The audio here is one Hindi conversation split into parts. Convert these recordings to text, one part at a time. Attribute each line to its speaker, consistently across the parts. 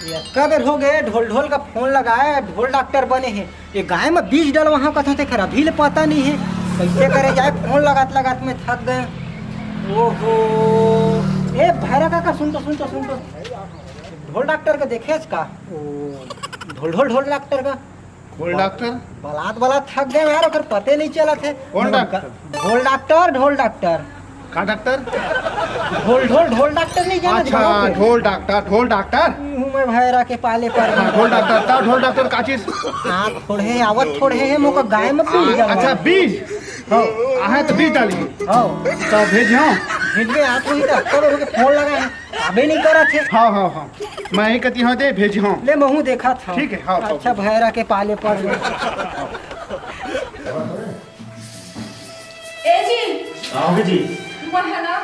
Speaker 1: कब बेर हो गए ढोल ढोल का फोन लगाए, ढोल डॉक्टर बने हैं। ये गाय में बीज डल वहाँ कथा थे खरा भी पता नहीं है कैसे करे जाए। फोन लगात लगात में थक गए। ओहो ए भैरा काका सुन तो ढोल डॉक्टर का देखे का ढोल डॉक्टर का
Speaker 2: ढोल डॉक्टर
Speaker 1: बलात थक गए यार, ओकर पते नहीं चला थे।
Speaker 2: कौन डॉक्टर?
Speaker 1: ढोल डॉक्टर
Speaker 2: का डॉक्टर?
Speaker 1: ढोल डॉक्टर नहीं जाना?
Speaker 2: अच्छा ढोल डॉक्टर
Speaker 1: मैं भैरा के पाले पर
Speaker 2: ढोल डॉक्टर का चीज?
Speaker 1: हाँ थोड़े आवत थोड़े है मोका गाय में बीज।
Speaker 2: अच्छा बीज आहे तो बीज डाली तो
Speaker 1: भेजबे आप वही डॉक्टर के फोन लगा है अबे नहीं करा थे।
Speaker 2: हाँ मैं ही कहती हूँ दे भेजी हूँ
Speaker 1: ले महू देखा था।
Speaker 2: ठीक है हाँ
Speaker 1: अच्छा भैरा के पाले पर
Speaker 3: ए जी
Speaker 4: आओगे जी।
Speaker 3: मन है ना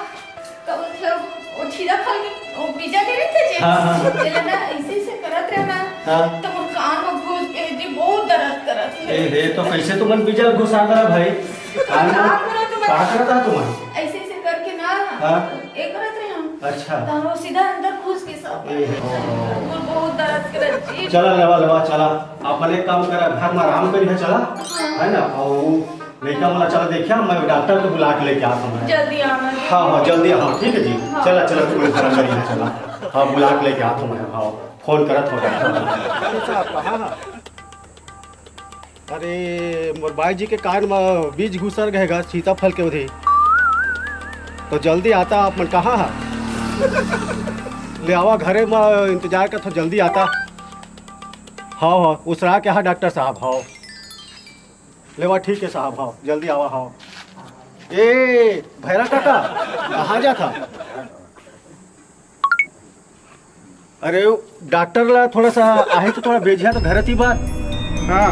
Speaker 3: तो मतलब वो छीरा फल के वो बीजा दे रहे थे जी।
Speaker 4: हाँ।
Speaker 3: चले ना ऐसे करत रहे ना।
Speaker 4: हाँ।
Speaker 3: तो वो कान में घुस के जी बहुत दर्द करत है।
Speaker 4: ए तो कैसे तुमन बीजा घुसा करा भाई?
Speaker 3: क्या
Speaker 4: करता है तुम्हारा?
Speaker 3: ऐसे करके ना
Speaker 4: हाँ।
Speaker 3: एक करत रहे हम।
Speaker 4: अच्छा।
Speaker 3: तो वो सीधा अंदर घुस के सब वो बहुत दर्द करत जी।
Speaker 4: चला लेवा चला अपन एक काम करा घर में आराम करी है चला है ना। और लड़का वाला चला देखिया मैं डॉक्टर को बुला के लेके आता हूँ।
Speaker 3: जल्दी आना।
Speaker 4: हाँ जल्दी हाँ ठीक है जी। चला तुम घर करी है चला। हाँ बुला के लेके आता हूँ। हाँ फोन करत हो डॉक्टर।
Speaker 2: अरे मोर भाई जी के कान में बीज घुसर गएगा सीताफल के उधे तो जल्दी आता आप मन कहाँ ले आवा घरे में इंतजार कर तो जल्दी आता। हाँ उसरा के हाँ डॉक्टर साहब हाँ लेवा ठीक है साहब हाँ जल्दी आवा हाँ। ए भैरा काका कहाँ जा था? अरे डॉक्टर ला थोड़ा सा आहे तो थोड़ा भेजिया तो घर थी बात। हाँ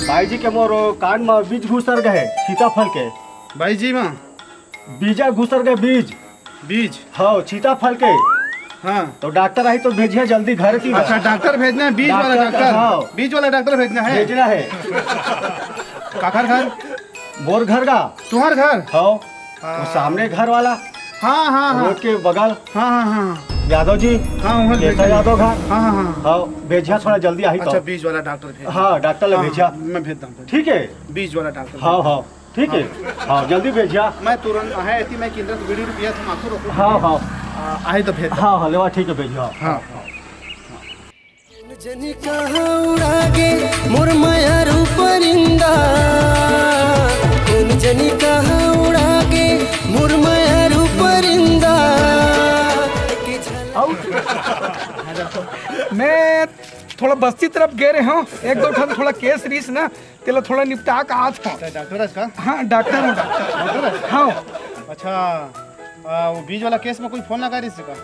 Speaker 2: भाई जी के मोर कान में बीज घुसर गए सीताफल के।
Speaker 5: भाई जी माँ
Speaker 2: बीजा घुसर गए बीज हाँ सीताफल के।
Speaker 5: हाँ
Speaker 2: तो डॉक्टर आई तो भेजिए जल्दी घर की।
Speaker 5: अच्छा डॉक्टर भेजना है बीज वाला डॉक्टर?
Speaker 2: हाँ।
Speaker 5: बीज वाला डॉक्टर भेजना है काकर घर?
Speaker 2: मोर घर का
Speaker 5: तुम्हार घर?
Speaker 2: हाँ वो सामने घर वाला
Speaker 5: हाँ
Speaker 2: रोड के बगल।
Speaker 5: हाँ
Speaker 2: यादव जी
Speaker 5: हाँ
Speaker 2: कैसा यादव घर?
Speaker 5: हाँ
Speaker 2: भेजिया थोड़ा जल्दी आई
Speaker 5: अच्छा
Speaker 2: तो।
Speaker 5: बीज वाला डॉक्टर भेज।
Speaker 2: हाँ डॉक्टर ले भेजिया
Speaker 5: मैं भेजता हूँ
Speaker 2: ठीक है।
Speaker 5: बीज वाला डॉक्टर
Speaker 2: हाँ ठीक है हाँ जल्दी भेजिया।
Speaker 5: मैं तुरंत आहे थी मैं केंद्र वीडियो रुपया था माथो रोको।
Speaker 2: हाँ
Speaker 5: आहे तो भेज।
Speaker 2: हाँ लेवा ठीक है भेजिया।
Speaker 5: हाँ
Speaker 6: जनी कहाँ उड़ागे मोर मायारू परिंदा कौन जनी कहाँ उड़ागे मोर मायारू परिंदा।
Speaker 7: मैं थोड़ा बस्ती तरफ गए रहे हूँ एक दो ठन थोड़ा केस रीस ना तेला थोड़ा निपटा का आज हूँ।
Speaker 5: डॉक्टर है इसका?
Speaker 7: हाँ डॉक्टर हूँ डॉक्टर। हाँ
Speaker 5: अच्छा वो बीज वाला केस में कोई फोन लगा रही इसका?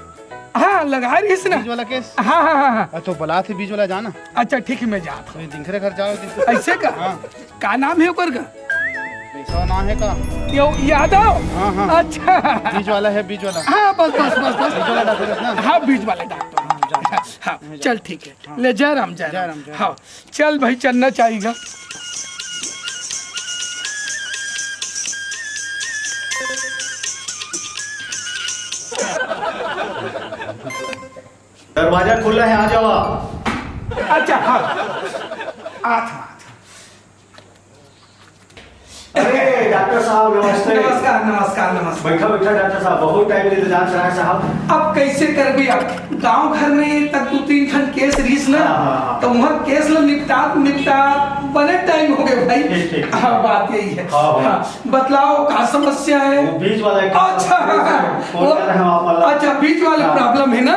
Speaker 7: हाँ लगा रही है ना
Speaker 5: बीज वाला केस?
Speaker 7: हाँ
Speaker 5: तो बुला थे बीज वाला जाना।
Speaker 7: अच्छा ठीक है मैं जाता हूँ।
Speaker 5: दिखरे घर जाओ
Speaker 7: ऐसे का?
Speaker 5: हाँ।
Speaker 7: का नाम है ओकर का?
Speaker 5: ऐसा नाम है का?
Speaker 7: यादव।
Speaker 5: हाँ
Speaker 7: अच्छा
Speaker 5: बीज वाला है बीज वाला।
Speaker 7: हाँ बस
Speaker 5: बीज वाला डॉक्टर है ना?
Speaker 7: हाँ बीज वाले डॉक्टर। हाँ चल ठीक है ले जय राम। हाँ चल भाई चलना चाहिएगा।
Speaker 4: दरवाजा खुला है आ जाओ।
Speaker 7: अच्छा हाँ आता।
Speaker 4: अरे डॉक्टर साहब नमस्ते।
Speaker 7: नमस्कार
Speaker 4: बैठा डॉक्टर साहब बहुत टाइम इंतजार कर रहा है साहब।
Speaker 7: अब कैसे कर भी अब गांव घर में तक 2-3 खन केस रीस ना तो वहाँ केस लो निपटा बने टाइम हो गए भाई।
Speaker 4: ठीक।
Speaker 7: हाँ बात यही है।
Speaker 4: हाँ।
Speaker 7: बतलाओ क्या समस्या है?
Speaker 4: वो बीज वाला
Speaker 7: अच्छा अच्छा बीज वाले प्रॉब्लम है ना?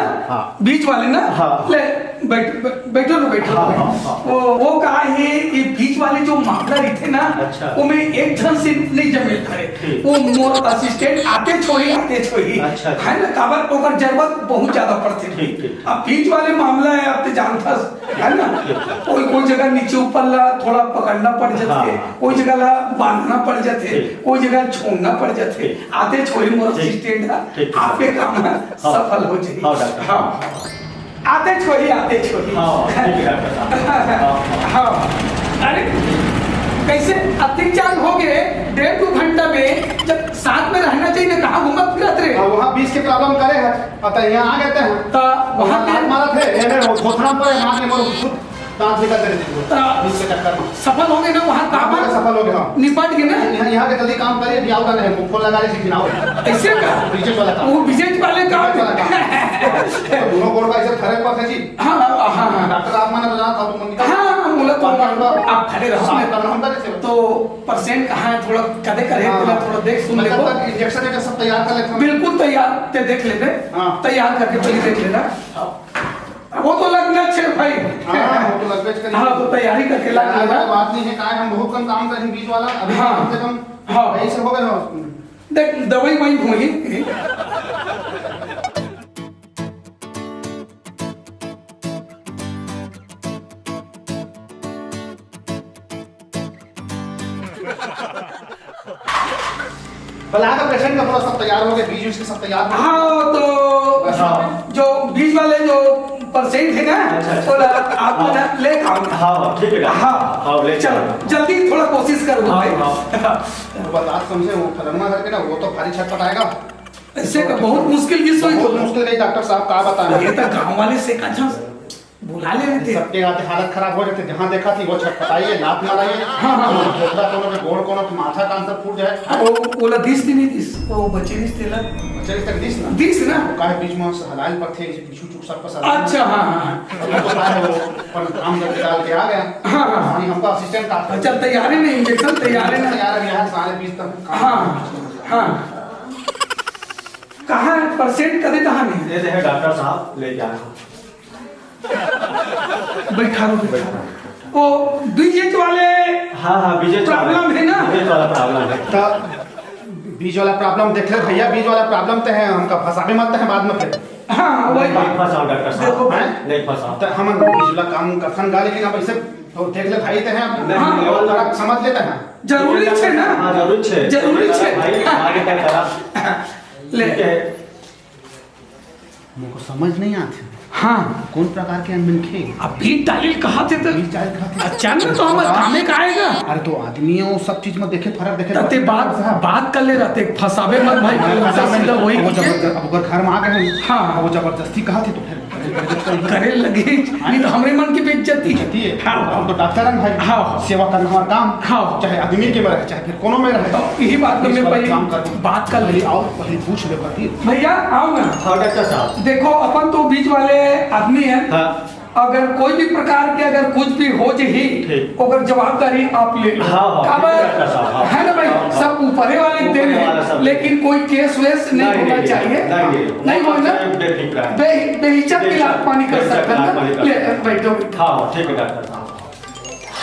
Speaker 7: बीज वाले ना? ले बैठो वो कहा है ये बीज वाले जो मामला रहते ना वो में एक धन से नहीं जमे करे वो मोर असिस्टेंट आते छोड़ी है ना काबर ओकर जरूरत बहुत ज्यादा पड़ती है। अब बीज वाले मामला है आप तो जानता है ना कोई जगह नीचे ऊपर ला थोड़ा पकड़ना पड़ जाते कोई जगह ला बांधना पड़ जाते कोई जगह छोड़ना पड़ जाते आते छोड़ी मोर असिस्टेंट आपके काम सफल हो जाए। आते छोड़ी
Speaker 4: हाँ,
Speaker 7: हाँ अरे कैसे अधिक चार्ज हो गए 1.5-2 घंटा में, जब साथ में रहना चाहिए ना, कहाँ घूमत फिरत रे।
Speaker 5: और वहाँ बीच के प्रॉब्लम करे है अतः यहाँ आ गए हैं
Speaker 7: तो वहाँ पे
Speaker 5: हाथ मारा थे ये मेरे घोसना पर मार के मोर खुद दांत निकल रहे थे बीच के चक्कर में
Speaker 7: सफल हो गए ना वहाँ काम
Speaker 5: काम सफल हो गया
Speaker 7: निपट गए ना।
Speaker 5: यहाँ के जल्दी काम करिए बियाह का नहीं फोन लगा रहे गिनाओ
Speaker 7: ऐसे का
Speaker 5: रिजेक्ट वाला काम
Speaker 7: वो विजेट वाले काम
Speaker 5: तो दोनों कोड का ऐसे खड़े पर थे जी
Speaker 7: हाँ हाँ हाँ
Speaker 5: डॉक्टर आप मैंने बताया था तो निकल
Speaker 7: हाँ बोला तो आप खड़े रहो
Speaker 5: साफ करना होता है
Speaker 7: तो परसेंट कहाँ है थोड़ा कदे करे थोड़ा देख सुन ले
Speaker 5: मतलब तक इंजेक्शन का सब तैयार कर लेते
Speaker 7: बिल्कुल तैयार ते देख लेते
Speaker 5: हाँ।
Speaker 7: तैयार करके पहले देख लेना वो तो लगना चाहिए भाई
Speaker 5: हाँ वो तो लगभग करिए
Speaker 7: हाँ तो तैयारी करके लग लेना
Speaker 5: बात नहीं है क्या हम बहुत कम काम करें बीच वाला अभी
Speaker 7: हाँ।
Speaker 5: कम से कम
Speaker 7: हाँ।
Speaker 5: ऐसे हो गए
Speaker 7: देख दवाई वही होगी
Speaker 5: बला का पेशेंट का पूरा सब तैयार हो गया बीज उसके सब तैयार हो
Speaker 7: हाँ तो जो बीच वाले जो परसेंट है ना बोला आप ना ले आओ
Speaker 4: हाँ ठीक है
Speaker 7: हाँ
Speaker 4: हाँ ले
Speaker 7: चलो जल्दी थोड़ा कोशिश करो भाई
Speaker 5: तो बात समझे वो फलनमा करके ना वो तो भारी छटपटाएगा
Speaker 7: ऐसे का बहुत मुश्किल विषय
Speaker 5: बहुत
Speaker 7: तो
Speaker 5: मुश्किल है डॉक्टर साहब का बताना
Speaker 7: ये तो गांव वाले से अच्छा बुला ले रहे थे
Speaker 5: सबके आते हालत खराब हो जाते जहाँ देखा थी वो छटपटाइए लात माराइए
Speaker 7: हाँ, हाँ।
Speaker 5: ठोकरा कोनो पे गोड़ कोनो पे माथा कान सब फूट जाए
Speaker 7: वो बोला दिस नहीं दिस वो बच्चे नहीं तेला
Speaker 5: चलिए तक दिस ना
Speaker 7: दिस ना
Speaker 5: काहे बीच में हलाल पर थे पीछू चुक सब पर
Speaker 7: अच्छा हाँ हाँ
Speaker 5: तो काहे वो पर काम करके डाल के आ गया
Speaker 7: हाँ, हाँ।
Speaker 5: यानी हमका असिस्टेंट था
Speaker 7: अच्छा तैयारी में इंजेक्शन तैयारी में
Speaker 5: यार अभी यहाँ साढ़े 20 तक
Speaker 7: हाँ हाँ कहाँ परसेंट कदे कहाँ नहीं
Speaker 4: ये है डॉक्टर साहब लेके आए हैं
Speaker 7: बैठा रहो वो बीजेट वाले
Speaker 4: हाँ हाँ विजय
Speaker 7: प्रॉब्लम है ना
Speaker 4: विजय वाला प्रॉब्लम है
Speaker 5: तो बीज वाला प्रॉब्लम देख ले भैया बीज वाला प्रॉब्लम तो है हमका फंसावे मत है बाद में फिर
Speaker 7: हाँ वही
Speaker 4: नहीं
Speaker 7: बात
Speaker 4: फंसाओ डॉक्टर
Speaker 7: देखो,
Speaker 4: साहब
Speaker 5: हैं?
Speaker 4: नहीं फंसाओ
Speaker 5: तो हम बीज वाला काम कथन गा लेकिन अब ऐसे तो देख ले भाई तो है
Speaker 7: हाँ।
Speaker 5: लेवल थोड़ा समझ लेते हैं
Speaker 7: जरूरी है ना
Speaker 4: हाँ जरूरी है
Speaker 7: जरूरी है।
Speaker 4: भाई आगे क्या करा
Speaker 7: ले
Speaker 4: ठीक है
Speaker 5: मुझको समझ नहीं आती
Speaker 7: हाँ
Speaker 5: कौन प्रकार के अनबन खे
Speaker 7: अब बीट डालिल कहा थे तो
Speaker 5: बीज चाल खाते
Speaker 7: अचानक तो हमारे कामे का आएगा
Speaker 5: अरे तो आदमी है वो सब चीज में देखे फर्क देखे
Speaker 7: रहते बात कर ले रहते फसावे मत भाई सीधा वही
Speaker 5: अब
Speaker 7: कीजिए।
Speaker 5: अगर घर में आ गए हैं
Speaker 7: हाँ।
Speaker 5: वो जबरदस्ती कहा थी तो फिर
Speaker 7: करे लगे नहीं तो हमरे मन की बेइज्जती
Speaker 5: इज्जती है
Speaker 7: हाँ
Speaker 5: हम तो डॉक्टर हैं भाई
Speaker 7: हाँ।
Speaker 5: सेवा करना हमारा काम
Speaker 7: हाँ।
Speaker 5: चाहे आदमी के में रहे चाहे फिर कोनो में रहे
Speaker 7: तो यही बात तो मैं पहले
Speaker 5: काम कर
Speaker 7: बात कर ली
Speaker 5: आओ पहले पूछ ले करती
Speaker 7: भैया आओ ना
Speaker 4: हाँ डॉक्टर साहब
Speaker 7: देखो अपन तो बीच वाले आदमी हैं
Speaker 4: हाँ
Speaker 7: अगर कोई भी प्रकार के अगर कुछ भी हो जाही
Speaker 4: ठीक।
Speaker 7: अगर जवाबदारी आप ले लो
Speaker 4: हाँ, हाँ,
Speaker 7: काबर
Speaker 4: ठीक है, डॉक्टर साहब, हाँ।
Speaker 7: है ना भाई
Speaker 4: हाँ, हाँ।
Speaker 7: सब ऊपरे वाले देन
Speaker 4: ऊपरे वाला
Speaker 7: है
Speaker 4: सब।
Speaker 7: लेकिन कोई केस वेस नहीं होना चाहिए नहीं हो ना बेहिचक इलाज पानी कर सकते हैं ले बैठो
Speaker 4: हाँ ठीक है डॉक्टर साहब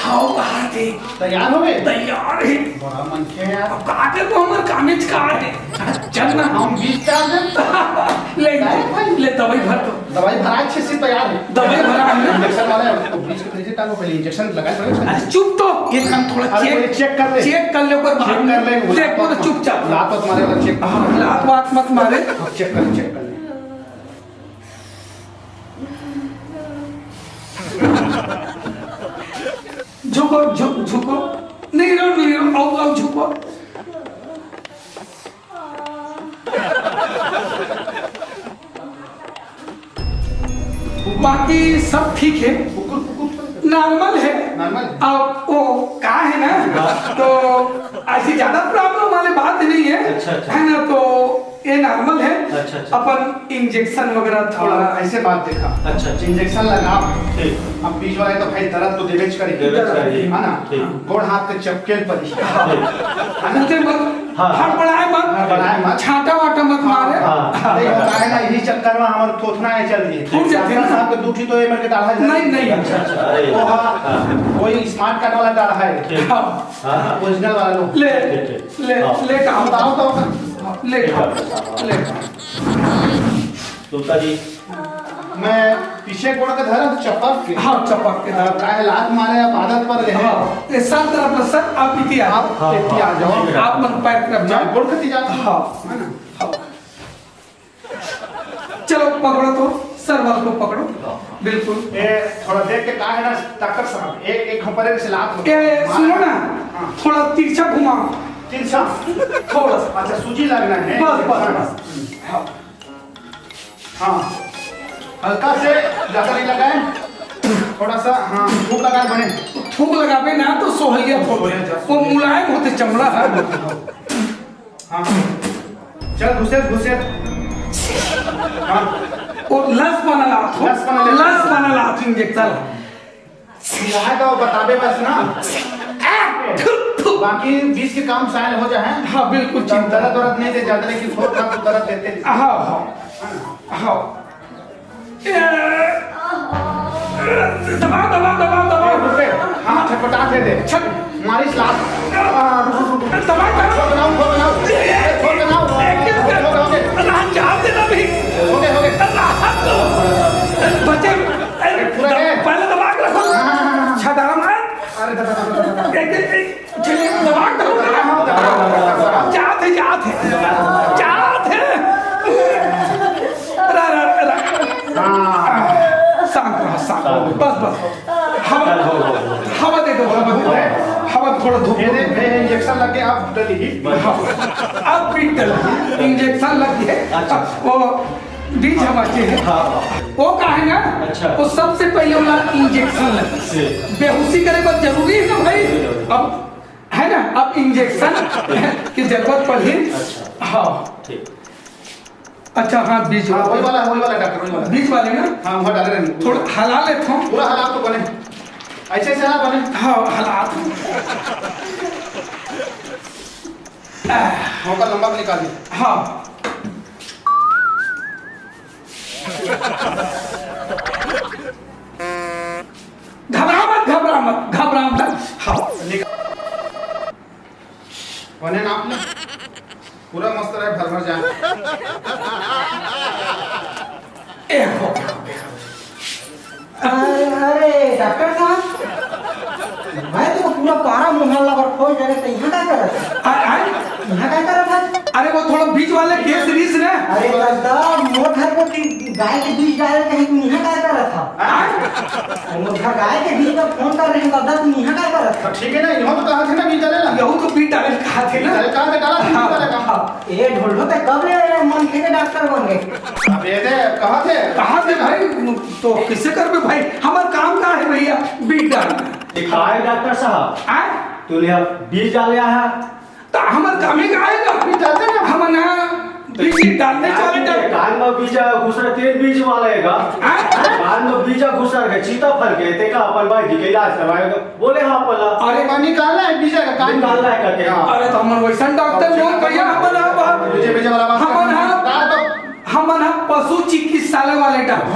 Speaker 7: हाउ कहा थे
Speaker 5: तैयार हो गए
Speaker 7: तैयार है
Speaker 5: बड़ा मन के यार
Speaker 7: अब काटे तो हमारे कामेज का है चल ना
Speaker 5: हम 20 का
Speaker 7: ले ले दवाई भर दो
Speaker 5: दवाई भरा अच्छे से तैयार है
Speaker 7: दवाई भरा है
Speaker 5: इंजेक्शन वाले तो बीच के फ्रिज डालो पहले इंजेक्शन लगाए पड़ेगा
Speaker 7: अरे चुप तो ये काम थोड़ा
Speaker 5: अरे पहले चेक कर ले
Speaker 7: चेक कर ले ऊपर
Speaker 5: चेक कर ले
Speaker 7: देखो तो चुपचाप
Speaker 5: लात तो तुम्हारे वाला चेक
Speaker 7: लात बात मत मारे
Speaker 5: चेक कर ले
Speaker 7: झुको झुको नहीं रो आओ झुको बाकी सब ठीक है नॉर्मल है
Speaker 5: नॉर्मल
Speaker 7: अब वो क्या है ना तो ऐसी ज्यादा प्रॉब्लम वाली बात नहीं है
Speaker 4: अच्छा।
Speaker 7: है ना तो ये नॉर्मल है
Speaker 4: अच्छा।
Speaker 7: अपन इंजेक्शन वगैरह थोड़ा
Speaker 5: ऐसे बात देखा
Speaker 4: अच्छा।
Speaker 5: इंजेक्शन लगा
Speaker 4: ठीक
Speaker 5: अब बीच वाले तो भाई दर्द तो देवेज करेगी
Speaker 4: देवेज करेगी।
Speaker 5: है ना
Speaker 4: ठीक।
Speaker 5: गोड़ हाथ के चपकेल पर
Speaker 7: मुझे मत
Speaker 4: हाँ।
Speaker 7: हड़बड़ाए
Speaker 5: हड़बड़ाए
Speaker 7: मत
Speaker 5: मत।
Speaker 7: छाटा वाटा मत मारे
Speaker 5: नहीं होता है ना यही चक्कर में हमारे थोथना है चल रही है
Speaker 7: फूट जाती है ना।
Speaker 5: साहब के दूठी तो ये मेरे के डाला है
Speaker 7: नहीं नहीं
Speaker 4: अच्छा अच्छा अरे
Speaker 5: वो हाँ कोई स्मार्ट कार्ड वाला डाला है
Speaker 4: ठीक
Speaker 7: हाँ,
Speaker 4: हाँ हाँ
Speaker 5: ओरिजिनल वाला लो
Speaker 7: ले
Speaker 4: ठीक, ठीक।
Speaker 7: ले
Speaker 4: हाँ।
Speaker 7: ले कहा
Speaker 5: बताओ तो
Speaker 7: ले
Speaker 4: ठीक
Speaker 7: कहा
Speaker 4: है।
Speaker 7: ले
Speaker 4: तुलता जी
Speaker 5: मैं पीछे गोड़ के धरा चपक के
Speaker 7: हाँ चपक के
Speaker 5: काहे लात मारे अब आदत पर रहे
Speaker 7: हाँ ये सब तरफ ना सर आप इति आ
Speaker 5: आप इतनी आ जाओ
Speaker 7: आप मन पैर तरफ जाओ
Speaker 5: गोड़ कती जाओ
Speaker 7: हाँ
Speaker 5: है ना
Speaker 7: हाँ चलो पकड़ो तो सरवाल को पकड़ो, बिल्कुल।
Speaker 5: ये थोड़ा देख के कहा है ना डॉक्टर साहब, एक खपरे से लात
Speaker 7: ए सुनो ना, थोड़ा तिरछा घुमाओ,
Speaker 5: तिरछा
Speaker 7: थोड़ा सा।
Speaker 5: अच्छा सूजी लगना है,
Speaker 7: बस बस बस। हाँ
Speaker 5: हाँ हल्का से ज्यादा नहीं लगाए, थोड़ा सा हाँ धूप लगाए बने।
Speaker 7: थूक लगावे ना तो सोहलियत होते, वो मुलायम होते चमड़ा है।
Speaker 5: हाँ चल घुसे घुसे। हाँ
Speaker 7: वो लस बना लात इंजेक्शन।
Speaker 5: है तो बताबे बस ना, बाकी 20 के काम शायद हो जाए।
Speaker 7: हाँ बिल्कुल चिंता।
Speaker 5: दर्द नहीं दे ज्यादा, लेकिन थोड़ा तो दर्द देते।
Speaker 7: हाँ हाँ दबाओ दबाओ दबाओ दबाओ।
Speaker 5: रुपए हाँ छटपटा दे दे, मारिश लात
Speaker 7: दबाओ बच्चे पहले दबा के रखो, छदारा मार। चलिए दबा जाते शांत रहो, बस बस। हवा दे दो, हवा थोड़ा धूप।
Speaker 5: इंजेक्शन लग गया, आप डली
Speaker 7: अब पीट डली, इंजेक्शन लग गया। वो बीच हमारे है, वो का है ना, वो सबसे पहले वाला इंजेक्शन लगे, बेहोशी करे बस जरूरी है ना भाई, अब है ना, अब इंजेक्शन की जरूरत पड़ी। हाँ अच्छा हाँ बीच
Speaker 5: वही वाला डॉक्टर, वही वाला
Speaker 7: बीच वाले ना।
Speaker 5: हाँ वहाँ डाले रहे,
Speaker 7: थोड़ा हला लेता हूँ,
Speaker 5: पूरा हालात तो बने ऐसे से ना बने।
Speaker 7: हाँ हालात
Speaker 5: मौका लंबा भी निकाल दिया।
Speaker 7: हाँ घबरा मत। हाँ
Speaker 5: बने ना आपने पूरा मस्त रहे, भर भर जाए।
Speaker 1: अरे डॉक्टर साहब, मैं तो पूरा पारा मोहल्ला पर खोज रहे थे, यहाँ क्या कर रहा था? यहाँ क्या कर रहा था?
Speaker 7: अरे वो थोड़ा बीच वाले केस रीस ने।
Speaker 1: अरे दादा, मोर घर को गाय के बीच डाल कहीं तुम यहाँ क्या कर रहा था? मोर घर गाय के बीच में फोन कर रहे हैं दादा, तुम यहाँ क्या कर रहा था?
Speaker 5: ठीक है ना, इन्हों तो कहा थे ना बीच डाले ना,
Speaker 7: यहू तो बीच डाले कहा थे ना।
Speaker 5: कहा थे डाला
Speaker 1: ये ढोल पे कब ले मन के डॉक्टर बन गए?
Speaker 5: अब ये दे कहा थे
Speaker 7: भाई, तो किससे कर भाई, हमारा काम का है भैया बीच डालना।
Speaker 4: डॉक्टर साहब तू बीज डाल है
Speaker 7: तो हमारे काम ही का आएगा, बीच डालते ना हम ना, बीज डालने वाले
Speaker 4: कान में बीजा घुसर, तेज बीज वालेगा कान में बीजा घुसर के चीता फल के ते का अपन भाई जी के इलाज करवाएगा, बोले हाँ पला।
Speaker 5: अरे का निकालना है बीजा का, कान
Speaker 4: निकालना है करके।
Speaker 7: अरे तो हमारे वैसा डॉक्टर लोग भैया हमन पशु चिकित्सालय वाले डॉक्टर।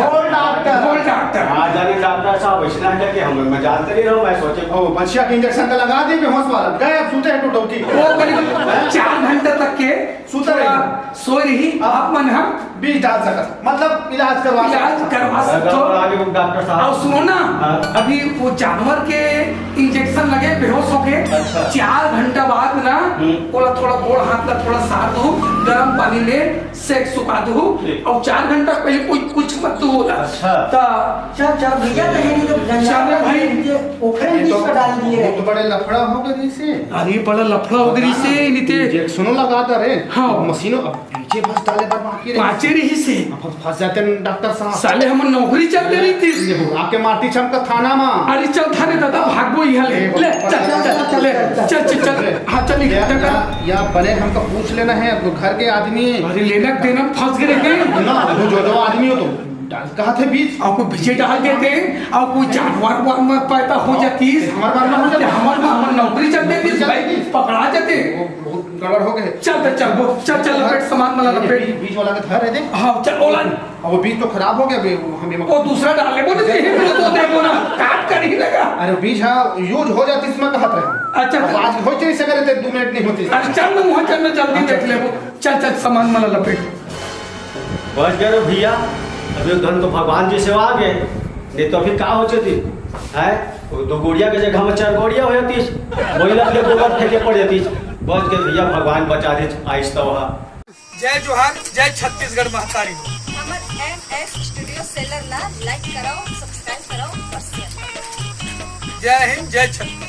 Speaker 4: हाँ जाने डॉक्टर साहब वैसा करके हम जानते नहीं रहो, मैं सोचे
Speaker 5: ओ बच्चिया के इंजेक्शन का लगा दी, बेहोश वाला गए, अब सोते हैं टूटोकी।
Speaker 7: वो करीब 4 घंटे तक के
Speaker 5: सोते रहे,
Speaker 7: सो रही आप मन हम
Speaker 5: बीज डाल सकत, मतलब इलाज करवा
Speaker 7: सकते।
Speaker 4: डॉक्टर साहब
Speaker 7: और सुनो ना, अभी वो जानवर के इंजेक्शन लगे बेहोश हो गए, 4 घंटा बाद ना बोला थोड़ा गोड़ हाथ ला थोड़ा सार दो, गर्म पानी में सेक सुखा दो, और 4 घंटा पहले कोई कुछ मत बोला।
Speaker 1: चल भैया
Speaker 7: चल भाई,
Speaker 1: ओखरे बीच में डाल दिए।
Speaker 5: तो बड़े लफड़ा हो गए से।
Speaker 7: अरे बड़ा लफड़ा उधरी से नीचे
Speaker 5: इंजेक्शनों लगा दे रे।
Speaker 7: हाँ
Speaker 5: मशीनों अब पीछे बस डाले पर बाकी रे,
Speaker 7: पाँचे रही से
Speaker 5: फंस जाते हैं डॉक्टर साहब।
Speaker 7: साले हम नौकरी चलते रही थी,
Speaker 5: आके मारती चमका थाना में।
Speaker 7: अरे चल थाने दादा भागो यहाँ ले चल हाँ चल
Speaker 5: या बने हमको पूछ लेना है, घर के आदमी
Speaker 7: अरे लेना देना फंस गए
Speaker 5: जो आदमी हो तो कहा थे बीज
Speaker 7: आपको बीजे डाल देते, और कोई जानवर में पैदा हो जाती, हमारे नौकरी चलते थी भाई, पकड़ा जाते,
Speaker 5: गड़बड़ हो गए।
Speaker 7: चल लपेट सामान वाला लपेट,
Speaker 5: बीज वाला के धर रहे थे।
Speaker 7: हाँ चल ओला,
Speaker 5: वो बीज तो खराब हो गया, हमें
Speaker 7: वो दूसरा डाले वो तो देखो ना काट कर ही लगा।
Speaker 5: अरे बीज हाँ यूज हो जाती इसमें कहत रहे।
Speaker 7: अच्छा
Speaker 5: आज हो चाहिए सके रहते 2 मिनट नहीं होती।
Speaker 7: अरे चल वहाँ चलना जल्दी देख ले वो, चल सामान वाला लपेट।
Speaker 4: बच गए भैया, अभी धन तो भगवान जी से आ गए, नहीं तो अभी का हो थी है, 2 गुड़िया के जगह में 4 गुड़िया हो जाती, वही लगे गोबर फेंके पड़ जाती। बच गए भैया, भगवान बचा दे आहिस्ता वहाँ।
Speaker 7: जय जोहार, जय छत्तीसगढ़ महतारी।
Speaker 3: हमर MS स्टूडियो वीडियो सेलर ला लाइक कराओ, सब्सक्राइब कराओ और शेयर करो।
Speaker 7: जय हिंद, जय छत्तीसगढ़।